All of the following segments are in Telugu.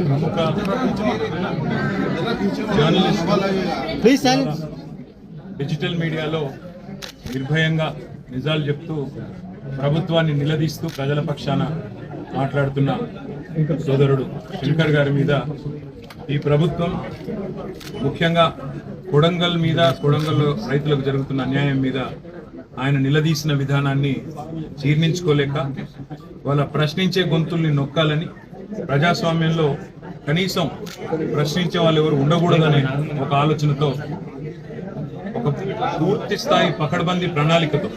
ప్రముఖ జర్నలిస్ట్ డిజిటల్ మీడియాలో నిర్భయంగా నిజాలు చెప్తూ ప్రభుత్వాన్ని నిలదీస్తూ ప్రజల పక్షాన మాట్లాడుతున్న సోదరుడు శంకర్ గారి మీద ఈ ప్రభుత్వం ముఖ్యంగా కొడంగల్లో రైతులకు జరుగుతున్న అన్యాయం మీద ఆయన నిలదీసిన విధానాన్ని జీర్ణించుకోలేక వాళ్ళ ప్రశ్నించే గొంతుల్ని నొక్కాలని ప్రజాస్వామ్యంలో కనీసం ప్రశ్నించే వాళ్ళు ఎవరు ఉండకూడదనే ఒక ఆలోచనతో ఒక పూర్తి స్థాయి పకడ్బందీ ప్రణాళికతో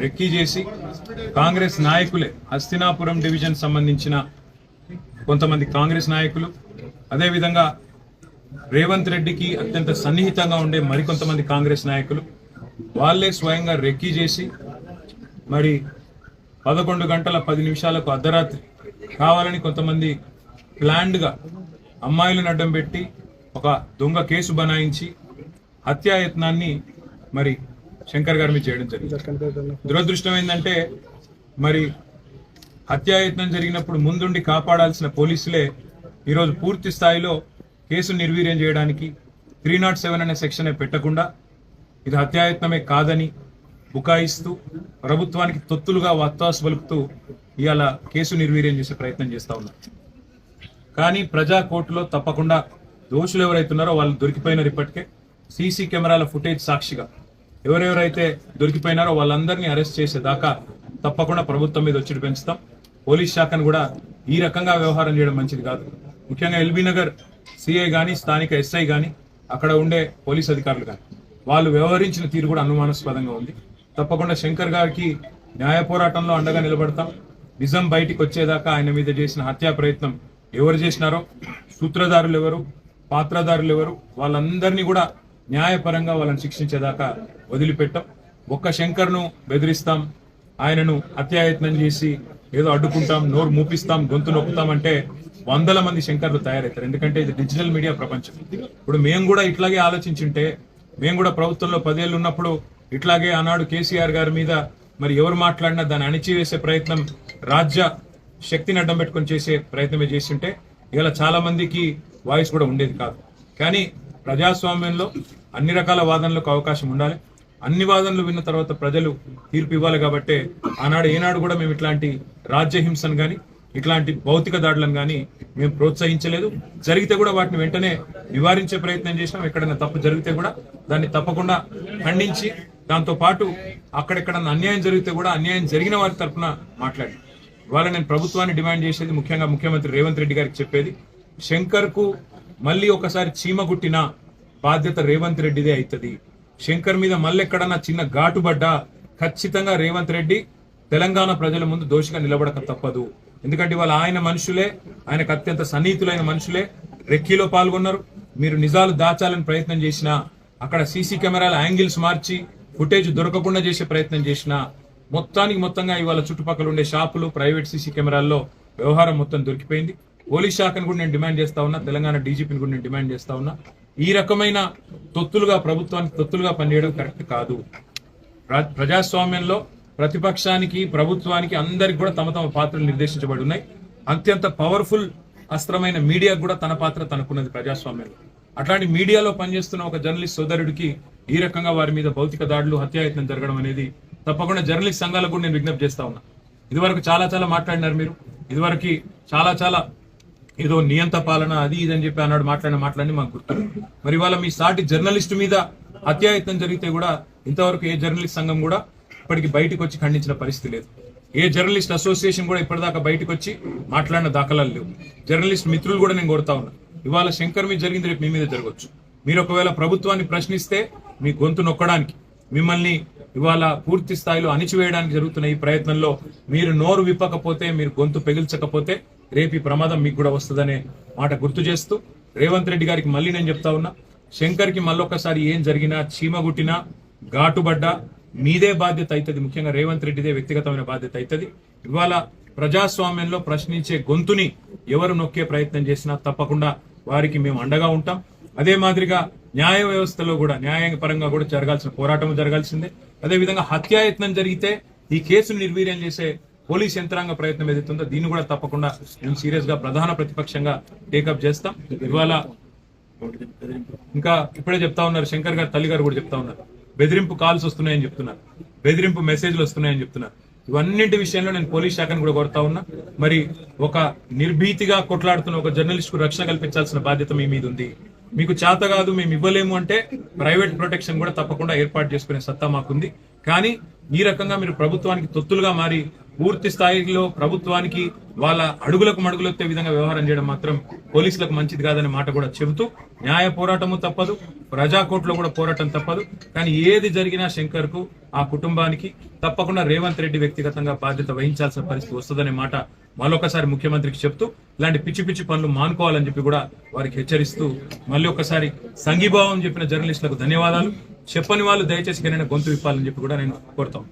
రెక్కీ చేసి కాంగ్రెస్ నాయకులే హస్తినాపురం డివిజన్ సంబంధించిన కొంతమంది కాంగ్రెస్ నాయకులు అదేవిధంగా రేవంత్ రెడ్డికి అత్యంత సన్నిహితంగా ఉండే మరికొంతమంది కాంగ్రెస్ నాయకులు వాళ్ళే స్వయంగా రెక్కీ చేసి మరి 11 గంటల 10 నిమిషాలకు అర్ధరాత్రి కావాలని కొంతమంది ప్లాన్డ్గా అమ్మాయిలను అడ్డం పెట్టి ఒక దొంగ కేసు బనాయించి హత్యాయత్నాన్ని మరి శంకర్ గారి మీద చేయడం జరిగింది. దురదృష్టం ఏంటంటే మరి హత్యాయత్నం జరిగినప్పుడు ముందుండి కాపాడాల్సిన పోలీసులే ఈరోజు పూర్తి స్థాయిలో కేసు నిర్వీర్యం చేయడానికి 307 అనే సెక్షనే పెట్టకుండా ఇది హత్యాయత్నమే కాదని బుకాయిస్తూ ప్రభుత్వానికి తొత్తులుగా వత్తాసు పలుకుతూ ఇవాళ కేసు నిర్వీర్యం చేసే ప్రయత్నం చేస్తా ఉన్నారు. కానీ ప్రజా కోర్టులో తప్పకుండా దోషులు ఎవరైతున్నారో వాళ్ళు దొరికిపోయినారు. ఇప్పటికే సీసీ కెమెరాల ఫుటేజ్ సాక్షిగా ఎవరెవరైతే దొరికిపోయినారో వాళ్ళందరినీ అరెస్ట్ చేసేదాకా తప్పకుండా ప్రభుత్వం మీద ఒత్తిడి పెంచుతాం. పోలీస్ శాఖను కూడా ఈ రకంగా వ్యవహారం చేయడం మంచిది కాదు. ముఖ్యంగా ఎల్బీ నగర్ సిఐ కానీ స్థానిక ఎస్ఐ కానీ అక్కడ ఉండే పోలీస్ అధికారులు కానీ వాళ్ళు వ్యవహరించిన తీరు కూడా అనుమానాస్పదంగా ఉంది. తప్పకుండా శంకర్ గారికి న్యాయ పోరాటంలో అండగా నిలబడతాం. నిజం బయటికి వచ్చేదాకా ఆయన మీద చేసిన హత్యా ప్రయత్నం ఎవరు చేసినారో, సూత్రధారులు ఎవరు, పాత్రధారులు ఎవరు, వాళ్ళందరినీ కూడా న్యాయపరంగా వాళ్ళని శిక్షించేదాకా వదిలిపెట్టాం. ఒక్క శంకర్ను బెదిరిస్తాం, ఆయనను హత్యాయత్నం చేసి ఏదో అడ్డుకుంటాం, నోరు మూపిస్తాం, గొంతు నొక్కుతామంటే 100 మంది శంకర్లు తయారవుతారు. ఎందుకంటే ఇది డిజిటల్ మీడియా ప్రపంచం. ఇప్పుడు మేము కూడా ఇట్లాగే ఆలోచించుంటే, మేము కూడా ప్రభుత్వంలో 10 ఏళ్ళు ఉన్నప్పుడు ఇట్లాగే ఆనాడు కేసీఆర్ గారి మీద మరి ఎవరు మాట్లాడినా దాన్ని అణిచివేసే ప్రయత్నం, రాజ్య శక్తిని అడ్డం పెట్టుకొని చేసే ప్రయత్నమే చేస్తుంటే ఇలా చాలా మందికి వాయిస్ కూడా ఉండేది కాదు. కానీ ప్రజాస్వామ్యంలో అన్ని రకాల వాదనలకు అవకాశం ఉండాలి. అన్ని వాదనలు విన్న తర్వాత ప్రజలు తీర్పు ఇవ్వాలి. కాబట్టి ఆనాడు ఏనాడు కూడా మేము ఇట్లాంటి రాజ్యహింసను కానీ ఇట్లాంటి భౌతిక దాడులను కానీ మేము ప్రోత్సహించలేదు. జరిగితే కూడా వాటిని వెంటనే నివారించే ప్రయత్నం చేసినాం. ఎక్కడైనా తప్పు జరిగితే కూడా దాన్ని తప్పకుండా ఖండించి దాంతో పాటు అక్కడెక్కడన్నా అన్యాయం జరిగితే కూడా అన్యాయం జరిగిన వారి తరఫున మాట్లాడి ఇవాళ నేను ప్రభుత్వాన్ని డిమాండ్ చేసేది, ముఖ్యంగా ముఖ్యమంత్రి రేవంత్ రెడ్డి గారికి చెప్పేది, శంకర్ కు మళ్ళీ ఒకసారి చీమ గుట్టిన బాధ్యత రేవంత్ రెడ్డిదే అవుతుంది. శంకర్ మీద మళ్ళీ ఎక్కడన్నా చిన్న ఘాటు పడ్డా ఖచ్చితంగా రేవంత్ రెడ్డి తెలంగాణ ప్రజల ముందు దోషిగా నిలబడక తప్పదు. ఎందుకంటే ఇవాళ ఆయన మనుషులే, ఆయనకు అత్యంత సన్నిహితులైన మనుషులే రెక్కీలో పాల్గొన్నారు. మీరు నిజాలు దాచాలని ప్రయత్నం చేసినా, అక్కడ సీసీ కెమెరాల యాంగిల్స్ మార్చి ఫుటేజ్ దొరకకుండా చేసే ప్రయత్నం చేసినా, మొత్తంగా ఇవాళ చుట్టుపక్కల ఉండే షాపులు, ప్రైవేట్ సీసీ కెమెరాల్లో వ్యవహారం మొత్తం దొరికిపోయింది. పోలీస్ శాఖను కూడా నేను డిమాండ్ చేస్తా ఉన్నా, తెలంగాణ డీజీపీని కూడా నేను డిమాండ్ చేస్తా ఉన్నా. ఈ రకమైన ప్రభుత్వానికి తొత్తులుగా పనిచేయడం కరెక్ట్ కాదు. ప్రజాస్వామ్యంలో ప్రతిపక్షానికి, ప్రభుత్వానికి అందరికి కూడా తమ తమ పాత్రలు నిర్దేశించబడి ఉన్నాయి. అత్యంత పవర్ఫుల్ అస్త్రమైన మీడియాకు కూడా తన పాత్ర తనకున్నది ప్రజాస్వామ్యంలో. అట్లాంటి మీడియాలో పనిచేస్తున్న ఒక జర్నలిస్ట్ సోదరుడికి ఈ రకంగా వారి మీద భౌతిక దాడులు, హత్యాయత్నం జరగడం అనేది తప్పకుండా జర్నలిస్ట్ సంఘాలకు కూడా నేను విజ్ఞప్తి చేస్తా ఉన్నా. ఇదివరకు చాలా మాట్లాడినారు మీరు. ఇదివరకు చాలా ఏదో నియంత పాలన అది ఇదని చెప్పి అన్నాడు మాట్లాడి మాకు గుర్తు. మరి ఇవాళ మీ సాటి జర్నలిస్టు మీద హత్యాయత్నం జరిగితే కూడా ఇంతవరకు ఏ జర్నలిస్ట్ సంఘం కూడా ఇప్పటికి బయటకు వచ్చి ఖండించిన పరిస్థితి లేదు. ఏ జర్నలిస్ట్ అసోసియేషన్ కూడా ఇప్పటిదాకా బయటకు వచ్చి మాట్లాడిన దాఖలాలు లేవు. జర్నలిస్ట్ మిత్రులు కూడా నేను కోరుతా ఉన్నా, ఇవాళ శంకర్ మీద జరిగింది రేపు మీ మీద జరగవచ్చు. మీరు ఒకవేళ ప్రభుత్వాన్ని ప్రశ్నిస్తే మీ గొంతు నొక్కడానికి, మిమ్మల్ని ఇవాళ పూర్తి స్థాయిలో అణిచివేయడానికి జరుగుతున్న ఈ ప్రయత్నంలో మీరు నోరు విప్పకపోతే, మీరు గొంతు పెగిల్చకపోతే రేపు ఈ ప్రమాదం మీకు కూడా వస్తుందనే మాట గుర్తు చేస్తూ రేవంత్ రెడ్డి గారికి మళ్ళీ నేను చెప్తా ఉన్నా, శంకర్కి మళ్ళొక్కసారి ఏం జరిగినా, చీమగుట్టినా, ఘాటుబడ్డా మీదే బాధ్యత అవుతుంది. ముఖ్యంగా రేవంత్ రెడ్డిదే వ్యక్తిగతమైన బాధ్యత అవుతుంది. ఇవాళ ప్రజాస్వామ్యంలో ప్రశ్నించే గొంతుని ఎవరు నొక్కే ప్రయత్నం చేసినా తప్పకుండా వారికి మేము అండగా ఉంటాం. అదే మాదిరిగా న్యాయ వ్యవస్థలో కూడా న్యాయపరంగా కూడా జరగాల్సిన పోరాటం జరగాల్సిందే. అదేవిధంగా హత్యాయత్నం జరిగితే ఈ కేసును నిర్వీర్యం చేసే పోలీస్ యంత్రాంగ ప్రయత్నం ఏదైతుందో దీన్ని కూడా తప్పకుండా మేము సీరియస్ గా ప్రధాన ప్రతిపక్షంగా టేకప్ చేస్తాం. ఇవాళ ఇంకా ఇప్పుడే చెప్తా ఉన్నారు, శంకర్ గారు తల్లి గారు కూడా చెప్తా ఉన్నారు, బెదిరింపు కాల్స్ వస్తున్నాయని చెప్తున్నారు, బెదిరింపు మెసేజ్లు వస్తున్నాయని చెప్తున్నారు. ఇవన్నింటి విషయంలో నేను పోలీస్ శాఖను కూడా కోరుతా ఉన్నా. మరి ఒక నిర్భీతిగా కొట్లాడుతున్న ఒక జర్నలిస్ట్ కు రక్షణ కల్పించాల్సిన బాధ్యత మీ మీద ఉంది. మీకు చేత కాదు, మేము ఇవ్వలేము అంటే ప్రైవేట్ ప్రొటెక్షన్ కూడా తప్పకుండా ఏర్పాటు చేసుకునే సత్తా మాకుంది. కానీ ఈ రకంగా మీరు ప్రభుత్వానికి తొత్తులుగా మారి పూర్తి స్థాయిలో ప్రభుత్వానికి వాళ్ళ అడుగులకు మడుగులొత్తే విధంగా వ్యవహారం చేయడం మాత్రం పోలీసులకు మంచిది కాదనే మాట కూడా చెబుతూ, న్యాయ పోరాటము తప్పదు, ప్రజాకోర్టులో కూడా పోరాటం తప్పదు. కానీ ఏది జరిగినా శంకర్ కు, ఆ కుటుంబానికి తప్పకుండా రేవంత్ రెడ్డి వ్యక్తిగతంగా బాధ్యత వహించాల్సిన పరిస్థితి వస్తుందనే మాట మళ్ళొకసారి ముఖ్యమంత్రికి చెప్తూ, ఇలాంటి పిచ్చి పిచ్చి పనులు మానుకోవాలని చెప్పి కూడా వారికి హెచ్చరిస్తూ, మళ్ళీ ఒకసారి సంఘీభావం చెప్పిన జర్నలిస్టులకు ధన్యవాదాలు. చెప్పని వాళ్ళు దయచేసి గొంతు విప్పాలని చెప్పి కూడా నేను కోరుతాం.